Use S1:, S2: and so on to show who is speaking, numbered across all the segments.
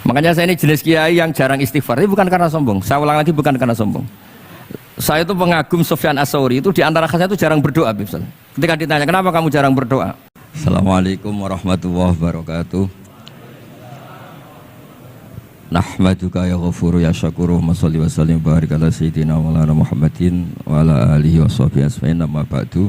S1: Makanya saya ini jenis kiai yang jarang istighfar. Ini bukan karena sombong. Saya ulang lagi, bukan karena sombong. Saya itu pengagum Sufyan Ats-Tsauri, itu di antara khasnya itu jarang berdoa. Ketika ditanya, kenapa kamu jarang berdoa? Assalamualaikum warahmatullahi wabarakatuh. Nahmaduka ya ghafuru ya syakuru wa salli wa sallim barik ala sayyidina wa ala Muhammadin wa ala alihi wa sahbihi asma'in amma ba'du.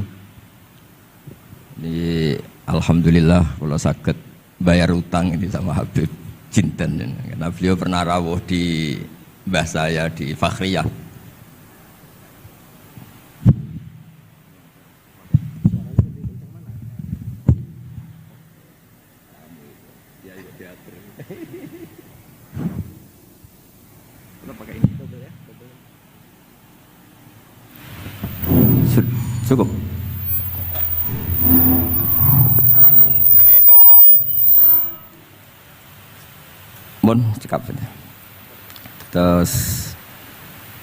S1: Ini alhamdulillah kalau sakit bayar utang ini sama Habib Jinten, karena beliau pernah rawuh di mbah saya di Fakhriyah. Cukup. Bon, cekap saja. Terus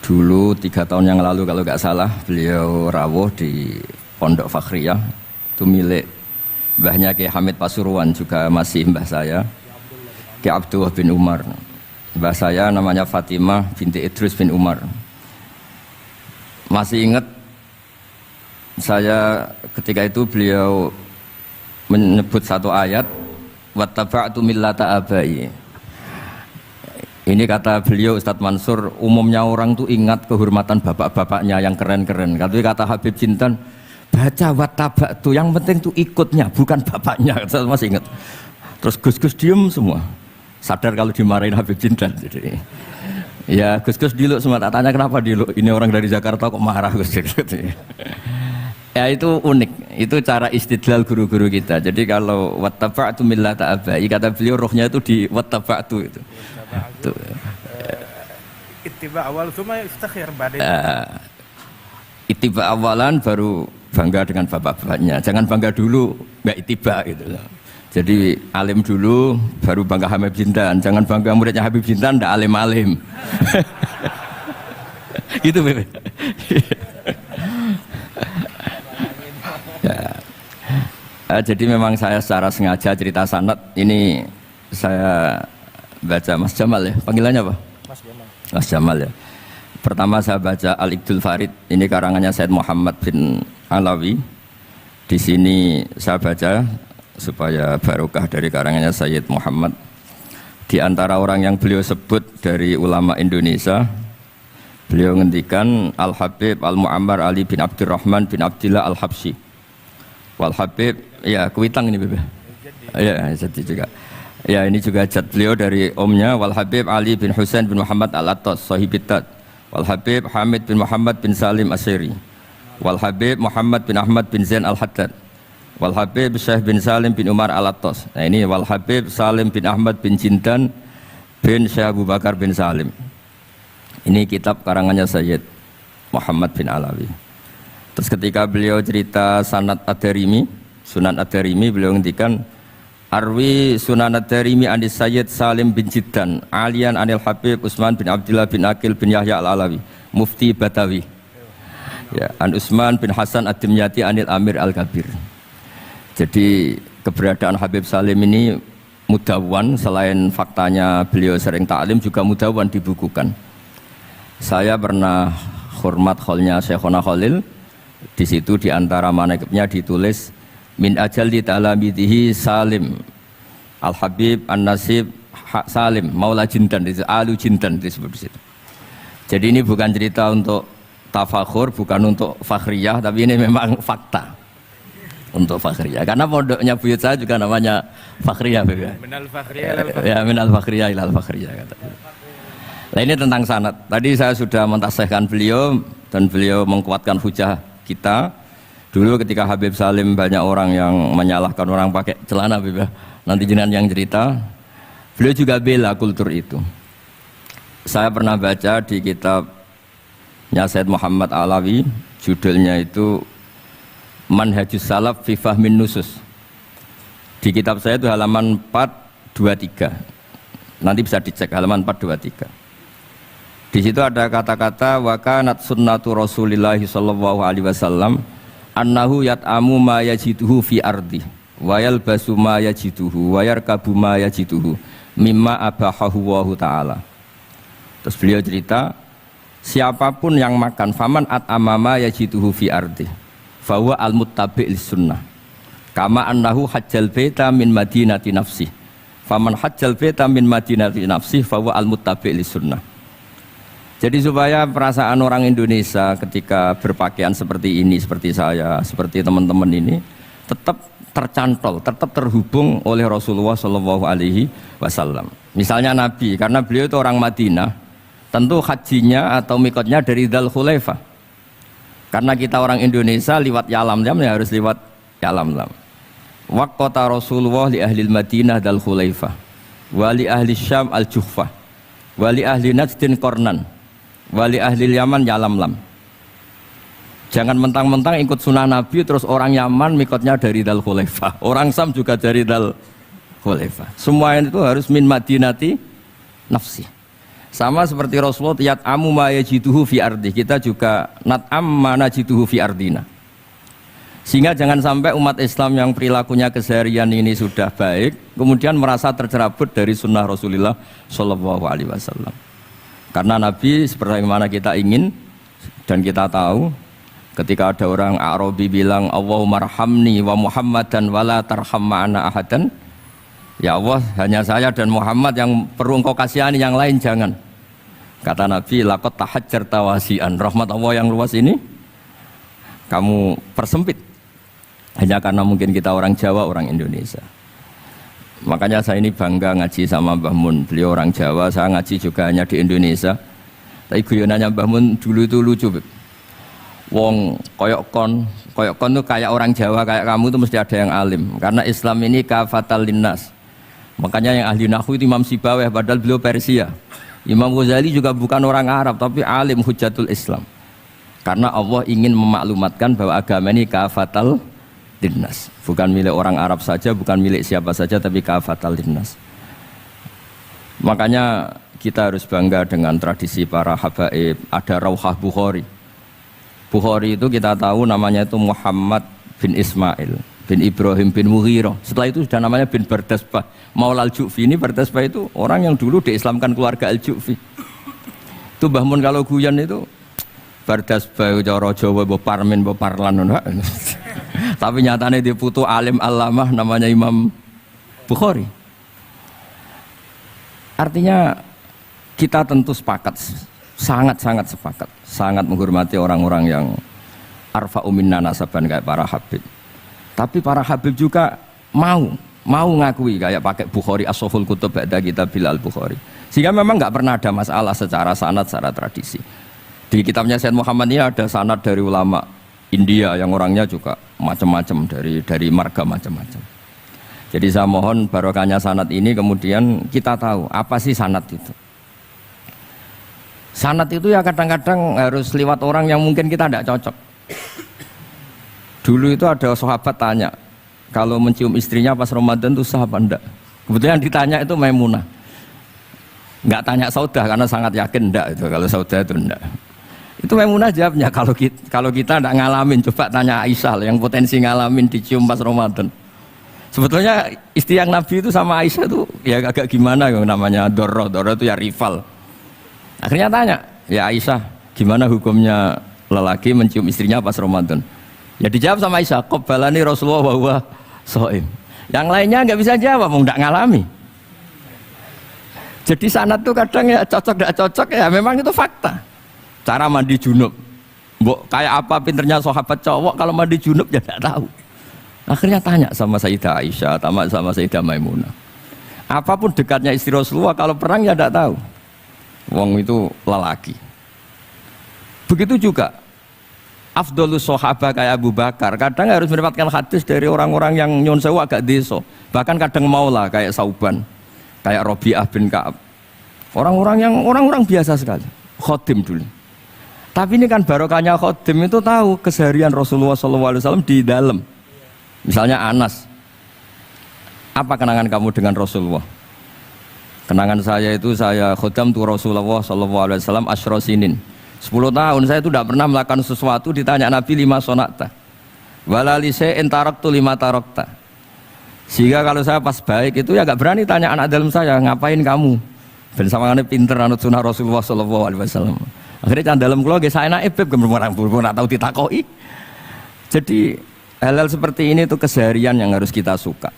S1: dulu 3 tahun yang lalu kalau nggak salah beliau rawuh di Pondok Fakhriyah, itu milik mbahnya Ki Hamid Pasuruan, juga masih mbah saya, Ki Abdullah bin Umar. Mbah saya namanya Fatimah binti Idris bin Umar. Masih ingat saya ketika itu beliau menyebut satu ayat, wattaba'tu millata abai. Ini kata beliau Ustadz Mansur, umumnya orang tuh ingat kehormatan bapak-bapaknya yang keren-keren. Kata Habib Jinten, baca wattaba'tu, yang penting tuh ikutnya, bukan bapaknya. Saya masih ingat. Terus Gus-Gus diem semua, sadar kalau dimarahin Habib Jinten. Jadi, ya Gus-Gus diluk semua, tak tanya kenapa diluk. Ini orang dari Jakarta kok marah Gus. Ya itu unik, itu cara istidlal guru-guru kita. Jadi kalau wattaba'tu millata abai, kata beliau rohnya itu di wattaba'tu itu.
S2: Ittiba awal cuma istakhir badai.
S1: Ittiba awalan baru bangga dengan bapak-bapaknya. Jangan bangga dulu nggak ittiba gitu. Jadi alim dulu baru bangga Habib Jinten. Jangan bangga muridnya Habib Jinten ndak alim-alim. Gitu Bebe. Jadi memang saya secara sengaja cerita sanad ini saya baca Mas Jamal ya, panggilannya apa?
S2: Mas Jamal.
S1: Mas Jamal ya. Pertama saya baca Al-Iqdul Farid, ini karangannya Said Muhammad bin Alawi. Di sini saya baca supaya barokah dari karangannya Sayyid Muhammad. Di antara orang yang beliau sebut dari ulama Indonesia, beliau ngendikan Al-Habib Al-Mu'ammar Ali bin Abdurrahman bin Abdillah Al-Habsyi. Wal Habib, ya Kuitang ini Bebe. Ya, jadi juga. Ya ini juga jad beliau dari omnya Wal Habib Ali bin Husain bin Muhammad Al-Attas Sahibitat. Wal Habib Hamid bin Muhammad bin Salim Asyiri. Wal Habib Muhammad bin Ahmad bin Zain Al-Haddad. Wal Habib Syekh bin Salim bin Umar Al-Attas. Nah ini Wal Habib Salim bin Ahmad bin Jinten bin Syekh Abu Bakar bin Salim. Ini kitab karangannya Sayyid Muhammad bin Alawi. Terus ketika beliau cerita Sanad Ad-Darimi, Sunan Ad-Darimi, beliau ngendikan Arwi Sunan Ad-Darimi anis Sayyid Salim bin Jiddan Alian anil Habib Utsman bin Abdillah bin Aqil bin Yahya Al-Alawi Mufti Batawi, ya, an Utsman bin Hasan Ad-Dimyati anil Amir Al-Kabir. Jadi keberadaan Habib Salim ini mudawwan, selain faktanya beliau sering ta'lim juga mudawwan dibukukan. Saya pernah hormat kholnya Syekhona Khalil. Di situ di antara manaqibnya ditulis min ajalli ta'lamidhi Salim Al-Habib An-Nasib Salim Maula Jinten, Alu Jinten disebut di situ. Jadi ini bukan cerita untuk tafakhur, bukan untuk fakhriyah, tapi ini memang fakta untuk fakhriyah. Karena pondoknya buyut saya juga namanya fakhriyah, ya.
S2: Minal fakhriyah ilal fakhriyah.
S1: Ya, minal fakhriyah ilal fakhriyah kata. Nah ini tentang sanad. Tadi saya sudah mentasihkan beliau dan beliau mengkuatkan hujah kita. Dulu ketika Habib Salim banyak orang yang menyalahkan orang pakai celana, Habib, nanti jenengan yang cerita. Beliau juga bela kultur itu. Saya pernah baca di kitabnya Said Muhammad Alawi, judulnya itu Manhajus Salaf fi Fahmin Nusus. Di kitab saya itu halaman 423. Nanti bisa dicek halaman 423. Di situ ada kata-kata wa kanat sunnatu Rasulillah sallallahu alaihi wasallam annahu yat'amu ma yajiduhu fi ardi wa yalbasu ma yajiduhu wa yarkabu ma yajiduhu mimma abahahu wa ta'ala. Terus beliau cerita, siapapun yang makan faman at'amama yajiduhu fi ardi fahuwa al-muttabi' lis-sunnah kama annahu hajjal baita min madinati nafsih faman hajjal baita min madinati nafsih fahuwa al-muttabi' lis-sunnah. Jadi supaya perasaan orang Indonesia ketika berpakaian seperti ini, seperti saya, seperti teman-teman ini tetap tercantol, tetap terhubung oleh Rasulullah Shallallahu Alaihi Wasallam. Misalnya Nabi, karena beliau itu orang Madinah, tentu hajinya atau mikotnya dari Dzul Khulaifah. Karena kita orang Indonesia lewat Yalamlam ya harus lewat Yalamlam. Waqata Rasulullah li ahli Madinah Dzul Khulaifah, wa li ahli Syam al-Juhfah, wa li ahli Najdin Qarnan, wa li ahli Yaman Yalamlam. Jangan mentang-mentang ikut sunnah Nabi terus orang Yaman mikotnya dari Dzul Khulaifah, orang Sam juga dari Dzul Khulaifah. Semua itu harus min madinati nafsi. Sama seperti Rasulullah yat'amu ma yajiduhu fi ardi, kita juga nat'am ma najiduhu fi ardina. Sehingga jangan sampai umat Islam yang perilakunya keseharian ini sudah baik kemudian merasa tercerabut dari sunnah Rasulullah Shallallahu Alaihi Wasallam. Karena Nabi sebagaimana kita ingin dan kita tahu, ketika ada orang Arabi bilang Allahumma arhamni wa Muhammadan wala tarham ma'ana ahadan, ya Allah hanya saya dan Muhammad yang perlu engkau kasihani, yang lain jangan. Kata Nabi, laqad tahajjarta wasi'an, rahmat Allah yang luas ini kamu persempit hanya karena mungkin kita orang Jawa, orang Indonesia. Makanya saya ini bangga ngaji sama Mbah Mun, beliau orang Jawa, saya ngaji juga hanya di Indonesia. Tapi guyonannya Mbah Mun dulu itu lucu, wong koyok kon tuh kayak orang Jawa kayak kamu tuh mesti ada yang alim, karena Islam ini kafatal linnas. Makanya yang ahli nahwu itu Imam Sibawayh, padahal beliau Persia. Imam Ghazali juga bukan orang Arab tapi alim hujatul Islam, karena Allah ingin memaklumatkan bahwa agama ini kafatal linnas, bukan milik orang Arab saja, bukan milik siapa saja, tapi kafatal linnas. Makanya kita harus bangga dengan tradisi para habaib. Ada Rauhah Bukhari. Bukhari itu kita tahu namanya itu Muhammad bin Ismail bin Ibrahim bin Mughirah. Setelah itu sudah namanya bin Bardasbah. Maula al-Ju'fi, ini Bardasbah itu orang yang dulu diislamkan keluarga al-Ju'fi. Itu Mbah Mun kalau guyon itu Bardasbah cara Jawa mbok parmin mbok parlan. Tapi nyatanya dia putu alim alamah namanya Imam Bukhari. Artinya kita tentu sepakat, sangat-sangat sepakat, sangat menghormati orang-orang yang arfa'u minna nasaban kayak para habib. Tapi para habib juga mau ngakui kayak pakai Bukhari as-Sahihul Kutub ba'da Kitabil Al-Bukhari. Sehingga memang nggak pernah ada masalah secara sanad, secara tradisi. Di kitabnya Sayyid Muhammad ini ada sanad dari ulama India yang orangnya juga macam-macam, dari marga macam-macam. Jadi saya mohon barokahnya sanad ini kemudian kita tahu apa sih sanad itu. Sanad itu ya kadang-kadang harus lewat orang yang mungkin kita tidak cocok. Dulu itu ada sahabat tanya, kalau mencium istrinya pas Ramadan itu sah apa enggak? Kebetulan ditanya itu Maimunah. Enggak tanya Saudah karena sangat yakin enggak itu, kalau Saudah itu enggak. Itu Maimunah jawabnya, kalau kita enggak ngalamin, coba tanya Aisyah yang potensi ngalamin dicium pas Ramadan. Sebetulnya istri yang Nabi itu sama Aisyah itu ya agak gimana yang namanya Doro itu ya rival. Akhirnya tanya, ya Aisyah, gimana hukumnya lelaki mencium istrinya pas Ramadan? Ya dijawab sama Aisyah, qabbalani Rasulullah wa huwa shaim. Yang lainnya nggak bisa jawab, mau nggak ngalami. Jadi sanad tuh kadang ya cocok nggak cocok ya memang itu fakta. Cara mandi junub, mbok kayak apa pinternya sahabat cowok kalau mandi junub ya nggak tahu. Akhirnya tanya sama Sayyidah Aisyah, sama Sayyidah Maimunah. Apapun dekatnya istri Rasulullah, kalau perang ya nggak tahu. Wong itu lelaki. Begitu juga afdhalus sahabah kayak Abu Bakar, kadang harus mendapatkan hadis dari orang-orang yang nyun sewu agak deso, bahkan kadang maula kayak Sauban, kayak Rabi'ah bin Ka'ab. Orang-orang biasa sekali, khodim dulu. Tapi ini kan barokahnya khodim itu tahu keseharian Rasulullah SAW di dalam. Misalnya Anas, apa kenangan kamu dengan Rasulullah? Kenangan saya itu saya khodam tu Rasulullah SAW asyra sinin. 10 tahun saya itu tidak pernah melakukan sesuatu, ditanya Nabi lima sonakta walali se'in taraktu lima tarakta. Sehingga kalau saya pas baik itu ya gak berani tanya anak dalam saya, ngapain kamu? Ben sawangane pinter anut sunah Rasulullah sallallahu alaihi wasallam. Akhirnya can dalem kula nggih saenake beb gemrang ora tau ditakoki. Jadi hal-hal seperti ini itu keseharian yang harus kita suka.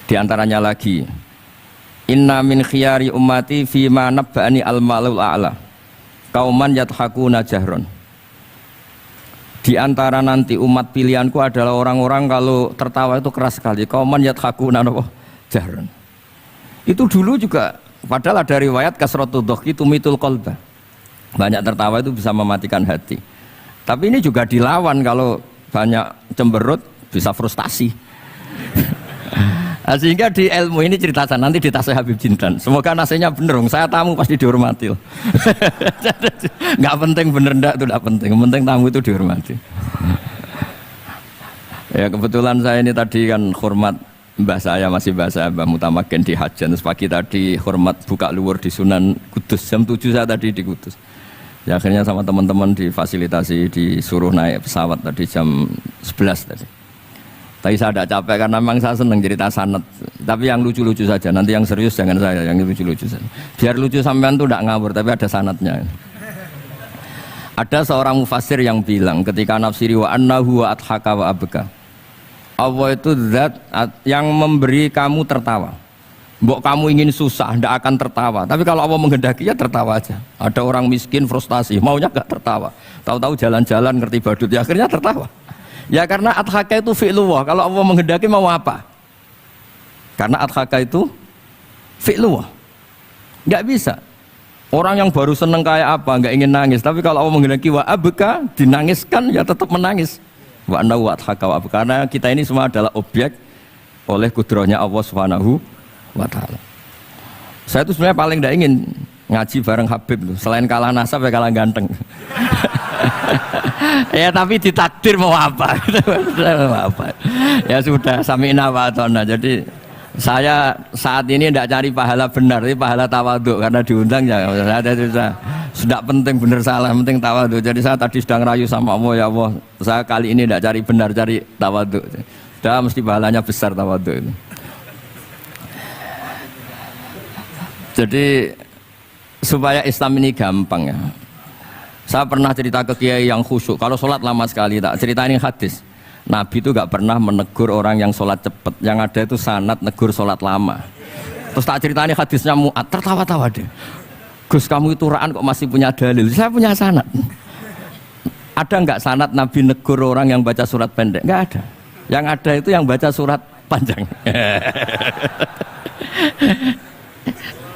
S1: Di antaranya lagi, inna min khiyari ummati fima nabba'ani al-malul a'la. Kauman yathakuna jahron. Di antara nanti umat pilihanku adalah orang-orang kalau tertawa itu keras sekali. Kauman yathakuna jahron. Itu dulu juga, padahal ada riwayat kasratud dhahki tumitul qalba. Banyak tertawa itu bisa mematikan hati. Tapi ini juga dilawan, kalau banyak cemberut bisa frustasi. Nah, sehingga di ilmu ini cerita saya nanti di tasnya Habib Jindan. Semoga nasinya bener, saya tamu pasti dihormati. Nggak penting bener ndak itu nggak penting. Yang penting tamu itu dihormati. Ya kebetulan saya ini tadi kan hormat mbah saya, masih mbah saya Mbah Mutamakin di Hajan. Terus pagi tadi hormat buka luar di Sunan Kudus. Jam 7 saya tadi di Kudus. Ya akhirnya sama teman-teman difasilitasi, disuruh naik pesawat tadi jam 11 tadi. Tapi saya tidak capek karena memang saya senang cerita sanad. Tapi yang lucu-lucu saja, nanti yang serius jangan saya, yang lucu-lucu saja. Biar lucu sampean tuh tidak ngawur, tapi ada sanadnya. Ada seorang mufassir yang bilang ketika nafsiri wa annahu wa adhaka wa abka. Allah itu zat yang memberi kamu tertawa. Mbok kamu ingin susah, tidak akan tertawa. Tapi kalau Allah menghendaki ya tertawa aja. Ada orang miskin frustasi, maunya gak tertawa. Tahu-tahu jalan-jalan ngerti badut, ya akhirnya tertawa. Ya karena adhaka itu fi'lullah. Kalau Allah menghendaki mau apa? Karena adhaka itu fi'lullah. Gak bisa. Orang yang baru seneng kayak apa, gak ingin nangis. Tapi kalau Allah menghendaki wa abka, dinangiskan ya tetap menangis. Wa anna wa adhaka wa abka. Karena kita ini semua adalah objek oleh kudrahnya Allah Subhanahu wa ta'ala. Saya itu sebenarnya paling tidak ingin ngaji bareng Habib tuh. Selain kalah nasab ya kalah ganteng. Ya tapi ditakdir mau apa? Mau apa? Ya sudah sami'na wa ata'na. Jadi saya saat ini tidak cari pahala benar, tapi pahala tawadhu karena diundang ya. Saya sudah penting benar salah, penting tawadhu. Jadi saya tadi sedang rayu sama Allah, ya Allah, saya kali ini tidak cari benar, cari tawadhu. Sudah mesti pahalanya besar tawadhu itu. Jadi supaya Islam ini gampang ya. Saya pernah cerita ke kiai yang khusyuk. Kalau sholat lama sekali, tak ceritain hadis. Nabi itu gak pernah menegur orang yang sholat cepat. Yang ada itu sanad negur sholat lama. Terus tak ceritain hadisnya Mu'ad, tertawa-tawa deh. Gus kamu itu raan kok masih punya dalil. Saya punya sanad. Ada nggak sanad Nabi negur orang yang baca surat pendek? Nggak ada. Yang ada itu yang baca surat panjang.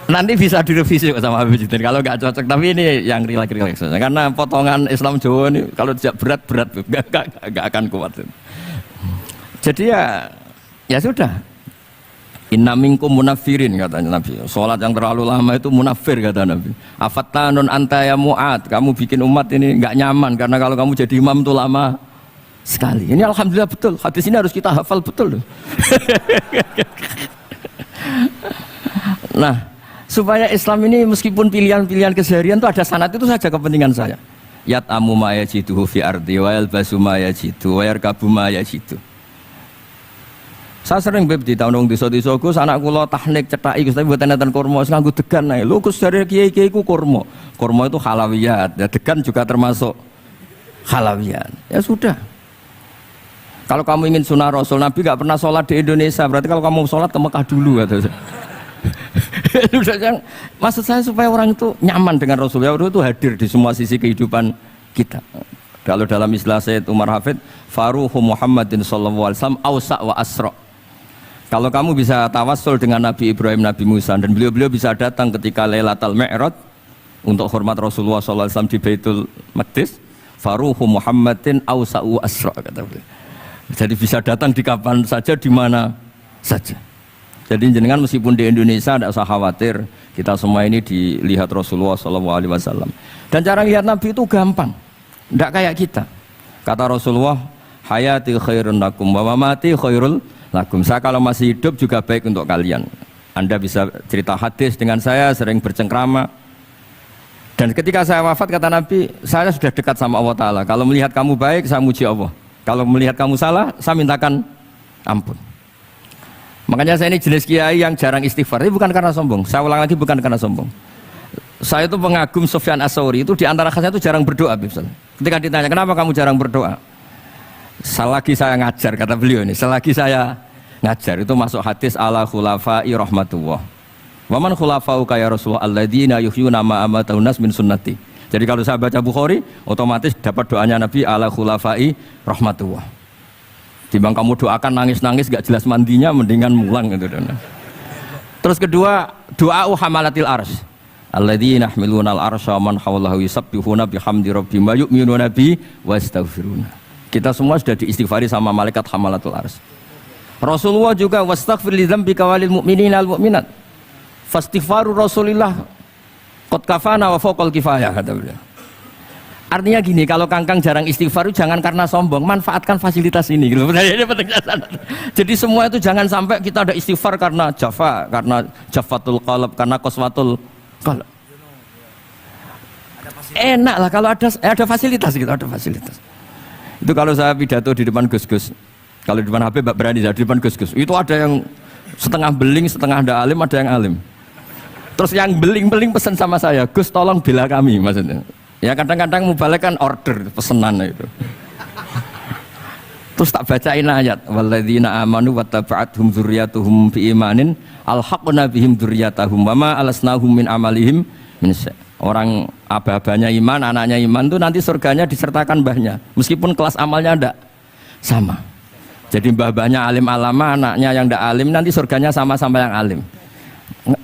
S1: Nanti bisa direvisi sama Habib Jitin kalau nggak cocok, tapi ini yang rileks karena potongan Islam Jawa ini kalau tidak berat nggak akan kuat. Jadi ya sudah, inna minkum munafirin katanya Nabi. Sholat yang terlalu lama itu munafir kata Nabi. Afattanun anta ya Mu'ad, kamu bikin umat ini nggak nyaman karena kalau kamu jadi imam itu lama sekali. Ini alhamdulillah betul, hadis ini harus kita hafal betul. Nah, supaya Islam ini meskipun pilihan-pilihan keseharian itu ada sanad itu saja kepentingan saya. Yat amu ma yajiduhu fi ardi wa yalbasu ma yajidu wa yarkabu ma yajidu. Saya sering beb di tahun desa-desa Gus anak kula tahnik cethaki Gus tapi mboten enten kurma nganggo degan ae. Lho Gus dari kiai-kiai ku kurma. Kurma itu halawiyat. Ya degan juga termasuk halawiyat. Ya sudah. Kalau kamu ingin sunnah Rasul, Nabi gak pernah sholat di Indonesia. Berarti kalau kamu sholat ke Mekah dulu kata saya. Maksud saya supaya orang itu nyaman dengan Rasulullah itu hadir di semua sisi kehidupan kita. Kalau dalam istilah Sayyid Umar Hafid, Faruhu Muhammadin sallallahu alaihi wasallam awsa' wa asra'. Kalau kamu bisa tawassul dengan Nabi Ibrahim, Nabi Musa, dan beliau-beliau bisa datang ketika Lailatul Mi'raj untuk hormat Rasulullah sallallahu alaihi wasallam di Baitul Maqdis, Faruhu Muhammadin awsa' wa asra' kata beliau. Jadi bisa datang di kapan saja, di mana saja. Jadi jenengan meskipun di Indonesia tidak usah khawatir, kita semua ini dilihat Rasulullah SAW. Dan cara lihat Nabi itu gampang, tidak kayak kita. Kata Rasulullah, hayati khairun lakum wa mamati khairul lakum. Saya kalau masih hidup juga baik untuk kalian. Anda bisa cerita hadis dengan saya, sering bercengkrama. Dan ketika saya wafat kata Nabi, saya sudah dekat sama Allah Ta'ala. Kalau melihat kamu baik, saya muji Allah. Kalau melihat kamu salah, saya mintakan ampun. Makanya saya ini jenis kiai yang jarang istighfar. Ini bukan karena sombong. Saya ulang lagi, bukan karena sombong. Saya itu pengagum Sufyan Ats-Tsauri. Itu di antara khasnya itu jarang berdoa. Ketika ditanya, kenapa kamu jarang berdoa? Selagi saya ngajar, kata beliau ini. Selagi saya ngajar, itu masuk hadis ala khulafai rahmatullah. Waman khulafau kaya Rasulullah alladzina yuhyuna ma amatahun nas min sunnati. Jadi kalau saya baca Bukhari, otomatis dapat doanya Nabi ala khulafai rahmatullah. Timbang kamu doakan nangis-nangis gak jelas mandinya, mendingan mulang gitu. Terus kedua, doa hamalatil arsy. Alladzina yahmiluna al-arsya man hawlahu yusabbihuna bihamdi rabbihim wa yu'minuna bi wa yastaghfiruna. Kita semua sudah diistighfari sama malaikat hamalatul arsy. Rasulullah juga wastaghfir li dzambika walil mu'minina wal mu'minat. Fastighfaru Rasulillah qad kafana wa fawqal kifayah, kata beliau. Artinya gini, kalau kangkang jarang istighfar jangan karena sombong, manfaatkan fasilitas ini gitu. Jadi semua itu jangan sampai kita ada istighfar karena jafatul qalb, karena qaswatul qalb. Enak lah kalau ada fasilitas gitu, ada fasilitas. Itu kalau saya pidato di depan Gus-Gus. Kalau di depan Habib Mbak berani, di depan Gus-Gus. Itu ada yang setengah beling, setengah ada alim, ada yang alim. Terus yang beling-beling pesan sama saya, Gus tolong bela kami maksudnya. Ya kadang-kadang mubalek kan order pesenan itu. Terus tak bacain ayat walladzina amanu wattaba'athum dzurriyyatuhum biimanin alhaqna bihim dzurriyyatahum wama alasnahum min amalihim min syai'. Orang aba-abanya iman, anaknya iman itu nanti surganya disertakan mbahnya meskipun kelas amalnya ndak sama. Jadi mbah-mbahnya alim alama, anaknya yang ndak alim nanti surganya sama-sama yang alim.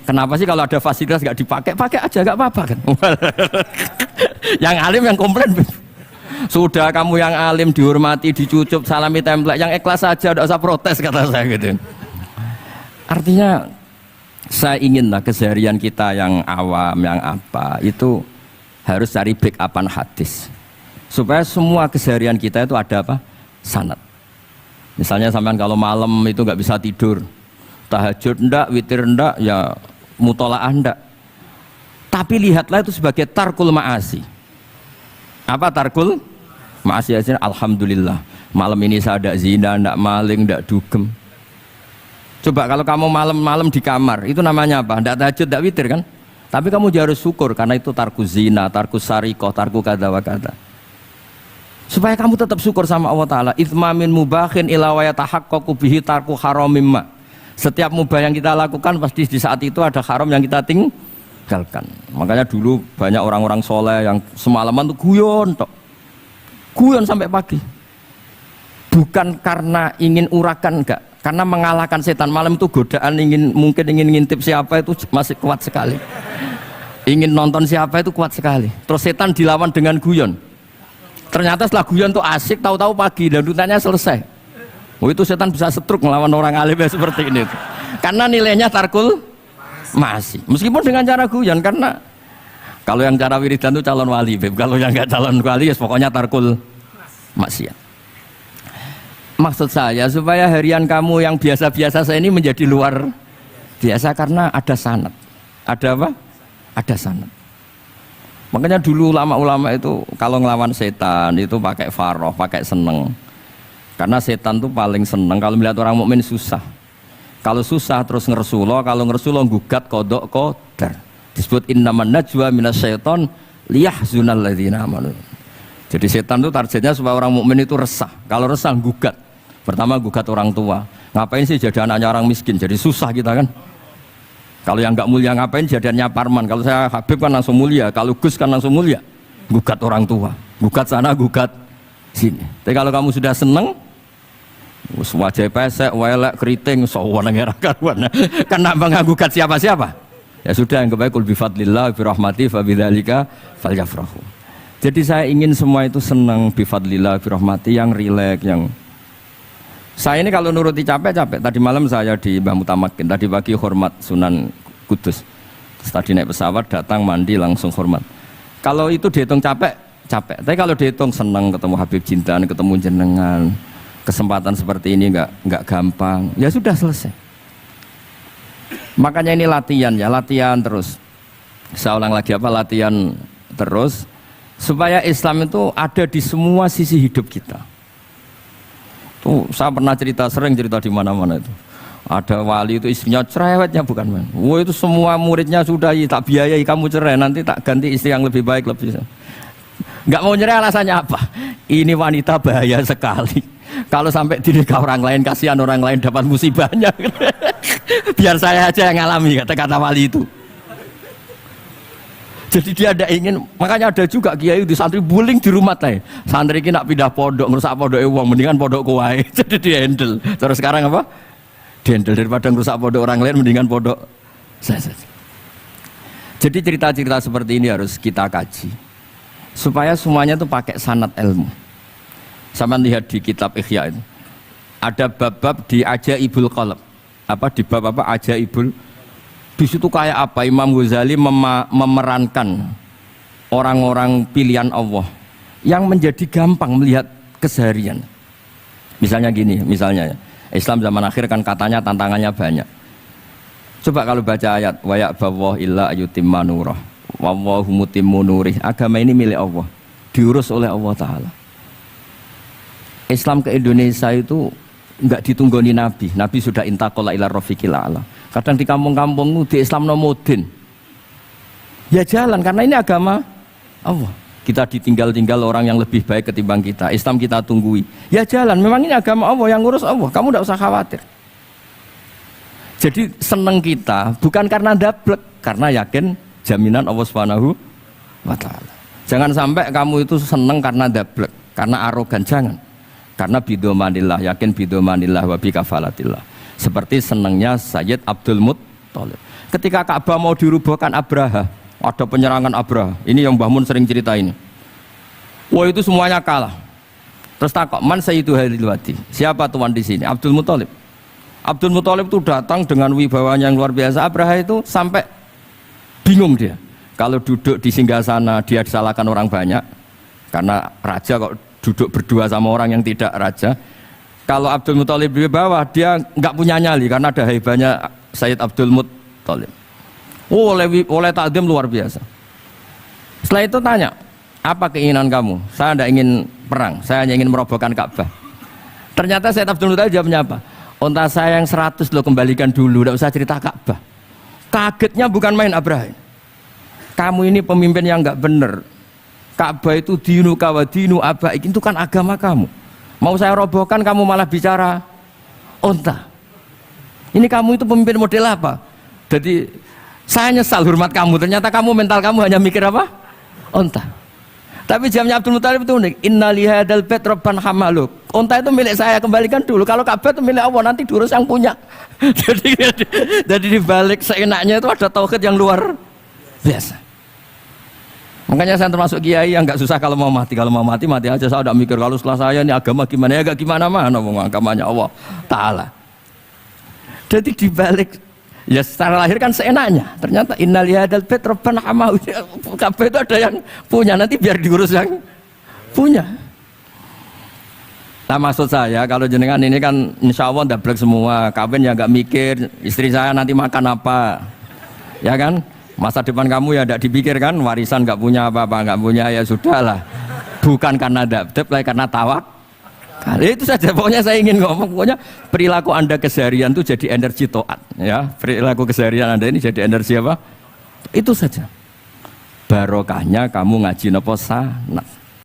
S1: Kenapa sih kalau ada fasilitas nggak dipakai? Pakai aja, nggak apa-apa kan? Yang alim yang komplain. Sudah kamu yang alim dihormati, dicucup, salami template, yang ikhlas saja, tidak usah protes kata saya gitu. Artinya saya inginlah keseharian kita yang awam, yang apa itu harus cari backupan hadis supaya semua keseharian kita itu ada apa? Sanad. Misalnya sampean kalau malam itu nggak bisa tidur, tahajud ndak, witir ndak, ya mutolaah ndak. Tapi lihatlah itu sebagai tarkul ma'asi. Apa tarkul ma'asi? Alhamdulillah malam ini saya ndak zina, ndak maling, ndak dugem. Coba kalau kamu malam-malam di kamar, itu namanya apa? Ndak tahajud, ndak witir kan? Tapi kamu harus syukur karena itu tarku zina, tarku sarikoh, tarku kada wa kada. Supaya kamu tetap syukur sama Allah Ta'ala. Itsmamin mubakhin ila wa yatahaqqaqu bihi tarku haramimma. Setiap mubah yang kita lakukan pasti di saat itu ada haram yang kita tinggalkan. Makanya dulu banyak orang-orang soleh yang semalaman tuh guyon sampai pagi. Bukan karena ingin urakan, enggak, karena mengalahkan setan. Malam itu godaan mungkin ingin ngintip siapa itu masih kuat sekali. Ingin nonton siapa itu kuat sekali. Terus setan dilawan dengan guyon. Ternyata setelah guyon tuh asik, tahu-tahu pagi dan dutannya selesai. Oh itu setan bisa stroke melawan orang alim seperti ini. Karena nilainya tarkul masih. Meskipun dengan cara guyon, karena kalau yang cara wiridan itu calon wali, kalau yang nggak calon wali ya pokoknya tarkul maksiat. Maksud saya supaya harian kamu yang biasa-biasa saya ini menjadi luar biasa karena ada sanad. Ada apa? Ada sanad. Makanya dulu ulama-ulama itu kalau ngelawan setan itu pakai faroh, pakai seneng. Karena setan tuh paling seneng kalau melihat orang mukmin susah. Kalau susah terus ngersulo, kalau ngersulo gugat kodok qadar. Disebut innaman najwa minasyaiton liyahzunal ladzina amanu. Jadi setan tuh targetnya supaya orang mukmin itu resah. Kalau resah gugat. Pertama gugat orang tua. Ngapain sih jadi anaknya orang miskin? Jadi susah kita kan. Kalau yang nggak mulia ngapain jadiannya parman? Kalau saya Habib kan langsung mulia, kalau Gus kan langsung mulia. Gugat orang tua, gugat sana, gugat sini. Tapi kalau kamu sudah seneng, wajah pesek, welek, keriting, sawana ngerakan, kan nambah gugat siapa-siapa. Ya sudah, yang kebaik kul bifadlillah, birahmati, fabidzalika falyafrahu. Jadi saya ingin semua itu senang bifadlillah, birahmati, yang rileks, yang saya ini kalau nuruti capek-capek. Tadi malam saya di Mbah Mutamakin, tadi pagi hormat Sunan Kudus. Terus tadi naik pesawat, datang mandi langsung hormat. Kalau itu dihitung capek, capek. Tapi kalau dihitung senang ketemu Habib Jintan, ketemu jenengan, kesempatan seperti ini nggak gampang. Ya sudah selesai. Makanya ini latihan ya, latihan terus. Saya ulang lagi apa? Latihan terus supaya Islam itu ada di semua sisi hidup kita. Tuh saya pernah sering cerita di mana-mana itu. Ada wali itu istrinya cerewetnya bukan main. Wah itu semua muridnya sudah tak biayai kamu cerai, nanti tak ganti istri yang lebih baik lebih. Nggak mau cerai alasannya apa? Ini wanita bahaya sekali. Kalau sampai dinikah orang lain, kasihan orang lain dapat musibahnya. Biar saya aja yang ngalami, kata wali itu. Jadi dia ada ingin, makanya ada juga kiai di santri buling di rumah teh. Santri ini nak pindah pondok, ngerusak pondok uang, mendingan pondok kuai. Jadi dia handle. Terus sekarang apa? Dia handle daripada ngerusak pondok orang lain, mendingan pondok saya saja. Jadi cerita-cerita seperti ini harus kita kaji, supaya semuanya itu pakai sanad ilmu. Sama lihat di kitab Ihya itu, ada bab-bab di Ajaibul Qalb. Apa di bab apa Ajaibul? Di situ kayak apa Imam Ghazali memerankan orang-orang pilihan Allah yang menjadi gampang melihat keseharian. Misalnya gini, misalnya Islam zaman akhir kan katanya tantangannya banyak. Coba kalau baca ayat wa ya'ballahu illa ayyutimma nurah wallahu mutimmu nurih. Agama ini milik Allah, diurus oleh Allah Ta'ala. Islam ke Indonesia itu enggak ditunggoni Nabi. Nabi sudah intaqala ila rafiqil a'la. Kadang di kampung-kampung di Islam nomodin. Ya jalan karena ini agama Allah. Kita ditinggal-tinggal orang yang lebih baik ketimbang kita. Islam kita tunggui. Ya jalan, memang ini agama Allah yang ngurus Allah. Kamu tidak usah khawatir. Jadi seneng kita bukan karena dablek, karena yakin jaminan Allah Subhanahu wa taala. Jangan sampai kamu itu seneng karena dablek, karena arogan, jangan. Karena bidomanillah, yakin bidomanillah wa bikafalatillah. Seperti senangnya Sayyid Abdul Muttalib. Ketika Ka'bah mau dirubuhkan Abraha, ada penyerangan Abraha. Ini yang Mbah Mun sering cerita ini. Wah itu semuanya kalah. Terus takok, man sayyidu hadhil wadi? Siapa tuan di sini? Abdul Muttalib. Abdul Muttalib itu datang dengan wibawanya yang luar biasa. Abraha itu sampai bingung dia. Kalau duduk di singgasana dia disalahkan orang banyak. Karena raja kok duduk berdua sama orang yang tidak raja. Kalau Abdul Muttalib di bawah, dia nggak punya nyali karena ada haibahnya Sayyid Abdul Muttalib. Oh, oleh takdim luar biasa. Setelah itu tanya, apa keinginan kamu? Saya tidak ingin perang, saya hanya ingin merobohkan Ka'bah. Ternyata Sayyid Abdul Muttalib jawabnya apa? Unta saya yang 100 lo kembalikan dulu, tidak usah cerita Ka'bah. Kagetnya bukan main Abraha. Kamu ini pemimpin yang nggak benar. Ka'bah itu dinu kawadinu abaik, itu kan agama kamu. Mau saya robohkan kamu malah bicara onta. Ini kamu itu pemimpin model apa? Jadi saya nyesal hormat kamu. Ternyata kamu mental kamu hanya mikir apa? Onta. Tapi jamnya Abdul Muttalib itu unik. Inna lihadal bait rabban hamaluk. Onta itu milik saya, kembalikan dulu. Kalau Ka'bah itu milik Allah, nanti diurus yang punya. jadi di balik seenaknya itu ada tauhid yang luar biasa. Makanya saya termasuk kiai yang nggak susah kalau mau mati. Kalau mau mati, mati aja. Saya udah mikir kalau setelah saya ini agama gimana ya, gak gimana-mana. Agamanya Allah Ta'ala. Jadi dibalik, ya secara lahir kan seenaknya. Ternyata innal yadal bait rabban hamahu. Kabeh itu ada yang punya, nanti biar diurus yang punya. Nah maksud saya kalau jenengan ini kan insya Allah dablek semua. Kawin ya nggak mikir istri saya nanti makan apa, ya kan? Masa depan kamu ya tidak dipikirkan, warisan nggak punya apa-apa, nggak punya ya sudahlah. Bukan karena dablek, karena tawak. Itu saja pokoknya saya ingin ngomong, pokoknya perilaku Anda keseharian itu jadi energi to'at, ya. Perilaku keseharian Anda ini jadi energi apa? Itu saja. Barokahnya kamu ngaji napa sanad.